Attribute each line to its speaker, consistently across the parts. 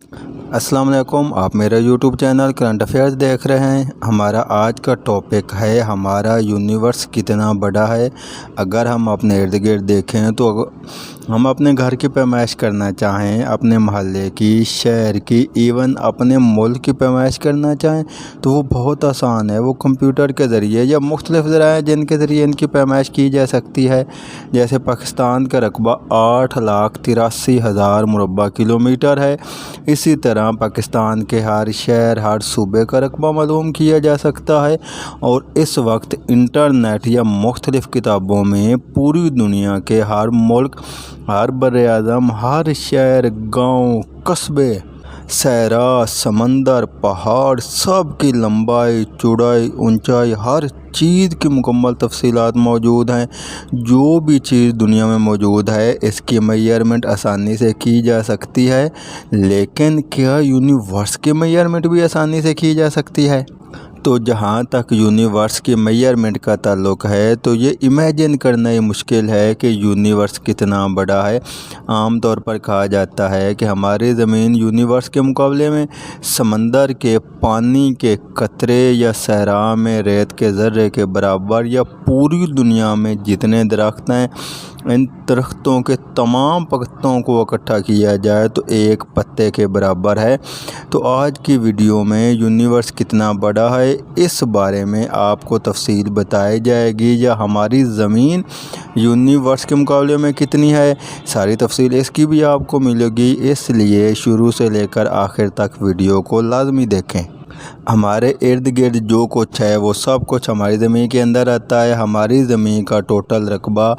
Speaker 1: अस्सलाम वालेकुम। आप मेरा यूट्यूब चैनल करंट अफेयर्स देख रहे हैं। हमारा आज का टॉपिक है हमारा यूनिवर्स कितना बड़ा है। अगर हम अपने इर्द गिर्द देखें तो हम अपने घर की पैमाइश करना चाहें, अपने मोहल्ले की, शहर की, इवन अपने मुल्क की पैमाइश करना चाहें तो वो बहुत आसान है। वो कंप्यूटर के ज़रिए या मुख्तलिफ़ ज़राए जिनके ज़रिए इनकी पैमाइश की जा सकती है। जैसे पाकिस्तान का रकबा 8,83,000 मुरबा किलोमीटर है। इसी तरह पाकिस्तान के हर शहर, हर सूबे का रकबा मालूम किया जा सकता है। और इस वक्त इंटरनेट या मुख्तलिफ़ किताबों में पूरी दुनिया के हर मुल्क, हर बर्र-ए-आज़म, हर शहर, गांव, कस्बे, सहरा, समंदर, पहाड़, सब की लंबाई, चौड़ाई, ऊंचाई, हर चीज़ की मुकम्मल तफसीलात मौजूद हैं। जो भी चीज़ दुनिया में मौजूद है इसकी मेजरमेंट आसानी से की जा सकती है। लेकिन क्या यूनिवर्स की मेजरमेंट भी आसानी से की जा सकती है? तो जहाँ तक यूनिवर्स की मेजरमेंट का ताल्लुक़ है तो ये इमेजिन करना ही मुश्किल है कि यूनिवर्स कितना बड़ा है। आम तौर पर कहा जाता है कि हमारी ज़मीन यूनिवर्स के मुकाबले में समंदर के पानी के कतरे या सहरा में रेत के ज़र्रे के बराबर, या पूरी दुनिया में जितने दरख्त हैं इन दरख्तों के तमाम पत्तों को इकट्ठा किया जाए तो एक पत्ते के बराबर है। तो आज की वीडियो में यूनिवर्स कितना बड़ा है इस बारे में आपको तफसील बताई जाएगी, या हमारी ज़मीन यूनिवर्स के मुकाबले में कितनी है, सारी तफसील इसकी भी आपको मिलेगी। इसलिए शुरू से लेकर आखिर तक वीडियो को लाजमी देखें। हमारे इर्द गिर्द जो कुछ है वो सब कुछ हमारी ज़मीन के अंदर आता है। हमारी ज़मीन का टोटल रकबा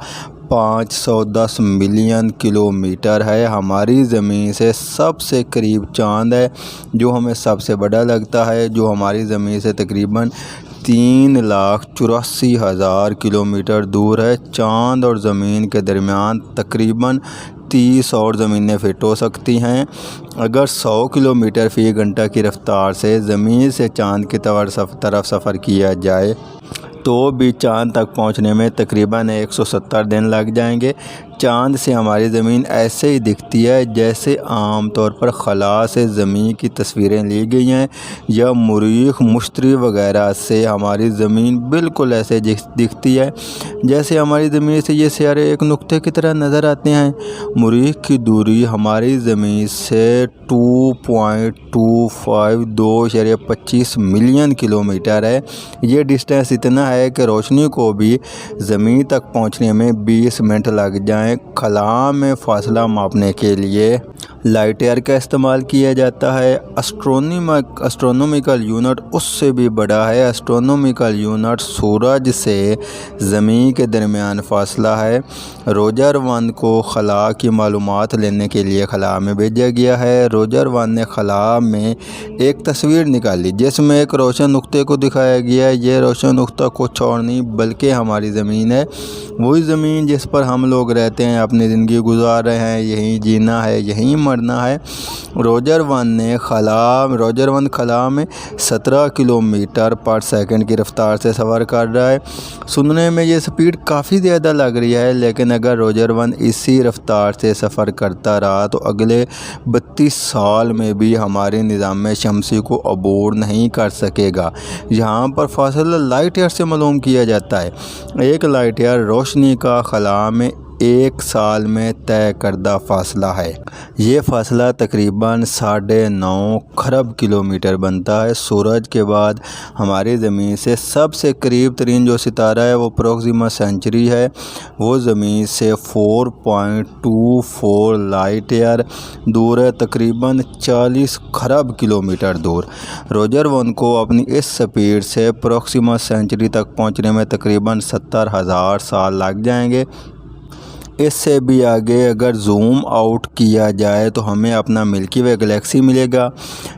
Speaker 1: 510 मिलियन किलोमीटर है। हमारी ज़मीन से सबसे करीब चाँद है जो हमें सबसे बड़ा लगता है, जो हमारी ज़मीन से तकरीबन 3,84,000 किलोमीटर दूर है। चाँद और ज़मीन के दरमियान तकरीबन 30 और ज़मीनें फिट हो सकती हैं। अगर 100 किलोमीटर फ़ी घंटा की रफ़्तार से ज़मीन से चाँद की तरफ सफ़र किया जाए तो भी चाँद तक पहुंचने में तकरीबन 170 दिन लग जाएंगे। चाँद से हमारी ज़मीन ऐसे ही दिखती है जैसे आम तौर पर खला से ज़मीन की तस्वीरें ली गई हैं, या मरीख, मुश्तरी वगैरह से हमारी ज़मीन बिल्कुल ऐसे दिखती है जैसे हमारी ज़मीन से ये सियारे एक नुक्ते की तरह नज़र आते हैं। मरीख की दूरी हमारी ज़मीन से 2.252.25 मिलियन किलोमीटर है। ये डिस्टेंस इतना है कि रोशनी को भी ज़मीन तक पहुंचने में 20 मिनट लग जाएं। खला में फासला मापने के लिए लाइट ईयर का इस्तेमाल किया जाता है। एस्ट्रोनॉमिकल यूनिट उससे भी बड़ा है। एस्ट्रोनॉमिकल यूनिट सूरज से ज़मीन के दरमियान फासला है। रोजर 1 को खला की मालूमात लेने के लिए खला में भेजा गया है। रोजर 1 ने खला में एक तस्वीर निकाली जिसमें एक रोशन नुक्ते को दिखाया गया है। ये रोशन नुक्ता कुछ और नहीं बल्कि हमारी ज़मीन है, वही ज़मीन जिस पर हम लोग रहते हैं, अपनी ज़िंदगी गुजार रहे हैं। यहीं जीना है, यहीं मरना है। रोजर 1 खला में 17 किलोमीटर पर सेकंड की रफ़्तार से सफ़र कर रहा है। सुनने में ये स्पीड काफ़ी ज़्यादा लग रही है, लेकिन अगर रोजर 1 इसी रफ़्तार से सफ़र करता रहा तो अगले 32 साल में भी हमारे निज़ाम शमसी को अबूर नहीं कर सकेगा। यहाँ पर फासला लाइट ईयर से मालूम किया जाता है। एक लाइट ईयर रोशनी का खला में 1 साल में तय करदा फासला है। ये फासला तकरीबन 9.5 खरब किलोमीटर बनता है। सूरज के बाद हमारी ज़मीन से सबसे करीब तरीन जो सितारा है वो प्रोक्सिमा सेंचुरी है। वो ज़मीन से 4.24 लाइट ईयर दूर है, तकरीबन 40 खरब किलोमीटर दूर। रोजर 1 को अपनी इस स्पीड से प्रोक्सिमा सेंचुरी तक पहुंचने में तकरीबन 70,000 साल लग जाएंगे। इससे भी आगे अगर जूम आउट किया जाए तो हमें अपना मिल्की वे गैलेक्सी मिलेगा।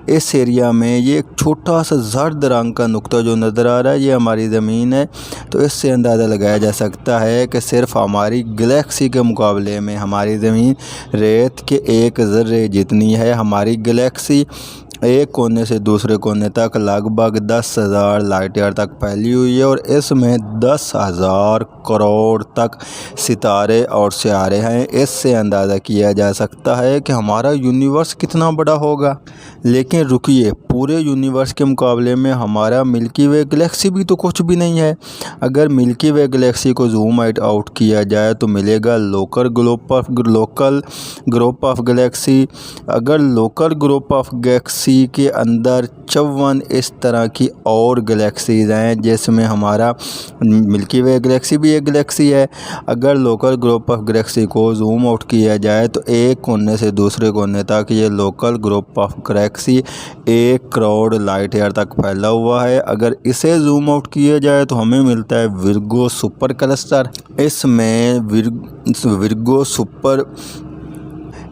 Speaker 1: इस एरिया में ये एक छोटा सा जर्द रंग का नुक्ता जो नज़र आ रहा है ये हमारी ज़मीन है। तो इससे अंदाज़ा लगाया जा सकता है कि सिर्फ हमारी गैलेक्सी के मुकाबले में हमारी ज़मीन रेत के एक ज़र्रे जितनी है। हमारी गैलेक्सी एक कोने से दूसरे कोने तक लगभग 10,000 लाइट ईयर तक फैली हुई है और इसमें 10,000 करोड़ तक सितारे और सियारे हैं। इससे अंदाज़ा किया जा सकता है कि हमारा यूनिवर्स कितना बड़ा होगा। लेकिन रुकिए, पूरे यूनिवर्स के मुकाबले में हमारा मिल्की वे गैलेक्सी भी तो कुछ भी नहीं है। अगर मिल्की वे गैलेक्सी को जूम आउट किया जाए तो मिलेगा लोकल ग्रुप ऑफ गैलेक्सी। अगर लोकल ग्रुप ऑफ गैलेक्सी के अंदर 54 इस तरह की और गैलेक्सीज हैं जिसमें हमारा मिल्की वे गैलेक्सी भी एक गैलेक्सी है। अगर लोकल ग्रुप ऑफ गैलेक्सी को जूम आउट किया जाए तो एक कोने से दूसरे कोने तक ये local group of Galaxy 1 crore light year तक फैला हुआ है। अगर इसे जूम आउट किया जाए तो हमें मिलता है विर्गो सुपर क्लस्टर।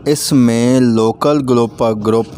Speaker 1: इसमें लोकल ग्रुप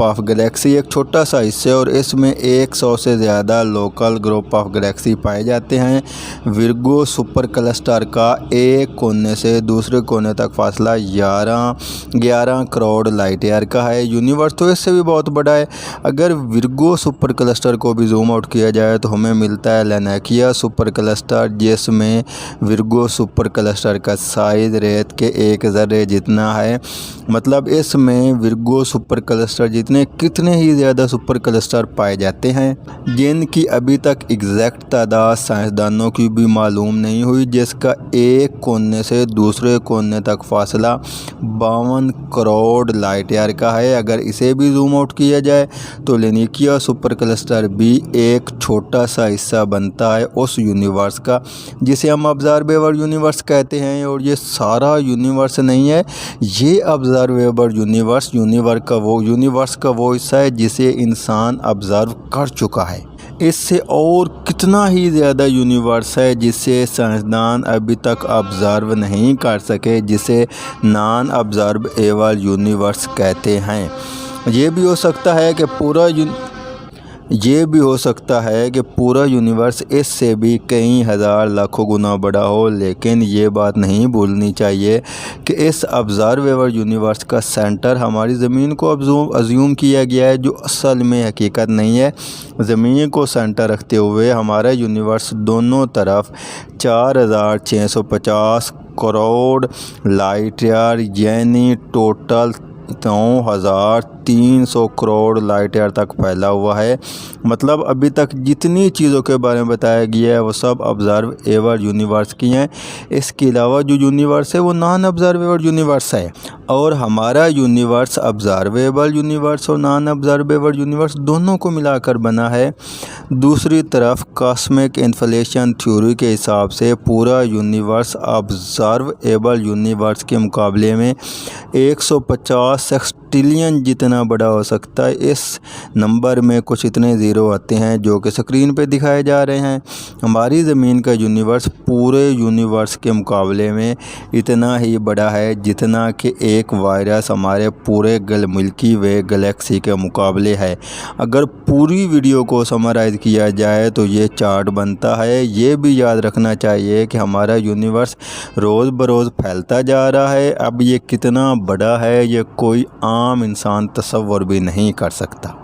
Speaker 1: ऑफ गैलेक्सी एक छोटा सा हिस्सा है और इसमें 100 से ज़्यादा लोकल ग्रुप ऑफ गैलेक्सी पाए जाते हैं। विर्गो सुपर क्लस्टर का एक कोने से दूसरे कोने तक फासला 11 करोड़ लाइट ईयर का है। यूनिवर्स तो इससे भी बहुत बड़ा है। अगर विर्गो सुपर क्लस्टर को भी जूम आउट किया जाए तो हमें मिलता है लैनाकिया सुपर क्लस्टर, जिसमें विर्गो सुपर क्लस्टर का साइज़ रेत के एक ज़र्रे जितना है। मतलब इसमें विर्गो सुपर क्लस्टर जितने कितने ही ज़्यादा सुपर क्लस्टर पाए जाते हैं जिनकी अभी तक एग्जैक्ट तादाद साइंसदानों की भी मालूम नहीं हुई, जिसका एक कोने से दूसरे कोने तक फासला 52 करोड़ लाइट ईयर का है। अगर इसे भी जूम आउट किया जाए तो लैनाकिया सुपर क्लस्टर भी एक छोटा सा हिस्सा बनता है उस यूनिवर्स का जिसे हम ऑब्जर्वेबल यूनिवर्स कहते हैं। और ये सारा यूनिवर्स नहीं है, ये ऑब्जर्वेबल यूनिवर्स का वो हिस्सा है जिसे इंसान ऑब्जर्व कर चुका है। इससे और कितना ही ज़्यादा यूनिवर्स है जिसे साइंसदान अभी तक ऑब्जर्व नहीं कर सके, जिसे नॉन ऑब्जर्वेबल यूनिवर्स कहते हैं। ये भी हो सकता है कि पूरा यूनिवर्स इससे भी कई हज़ार लाखों गुना बड़ा हो। लेकिन ये बात नहीं भूलनी चाहिए कि इस ऑब्जर्वेबल यूनिवर्स का सेंटर हमारी ज़मीन को अज्यूम किया गया है, जो असल में हकीकत नहीं है। ज़मीन को सेंटर रखते हुए हमारा यूनिवर्स दोनों तरफ 4,650 करोड़ लाइट ईयर यानी टोटल 9,300 करोड़ लाइट ईयर तक फैला हुआ है। मतलब अभी तक जितनी चीज़ों के बारे में बताया गया है वो सब ऑब्जर्वेबल यूनिवर्स की हैं। इसके अलावा जो यूनिवर्स है वो नॉन ऑब्जर्वेबल यूनिवर्स है। और हमारा यूनिवर्स ऑब्जर्वेबल यूनिवर्स और नॉन ऑब्जर्वेबल यूनिवर्स दोनों को मिलाकर बना है। दूसरी तरफ कॉस्मिक इन्फ्लेशन थ्योरी के हिसाब से पूरा यूनिवर्स ऑब्जर्वेबल यूनिवर्स के मुकाबले में 150 सेक्सटिलियन जितना बड़ा हो सकता है। इस नंबर में कुछ इतने ज़ीरो आते हैं जो कि स्क्रीन पे दिखाए जा रहे हैं। हमारी ज़मीन का यूनिवर्स पूरे यूनिवर्स के मुकाबले में इतना ही बड़ा है जितना कि एक वायरस हमारे पूरे मिल्की वे गैलेक्सी के मुकाबले है। अगर पूरी वीडियो को समराइज़ किया जाए तो ये चार्ट बनता है। ये भी याद रखना चाहिए कि हमारा यूनिवर्स रोज़ बरोज़ फैलता जा रहा है। अब ये कितना बड़ा है ये कोई आम इंसान तसव्वुर भी नहीं कर सकता।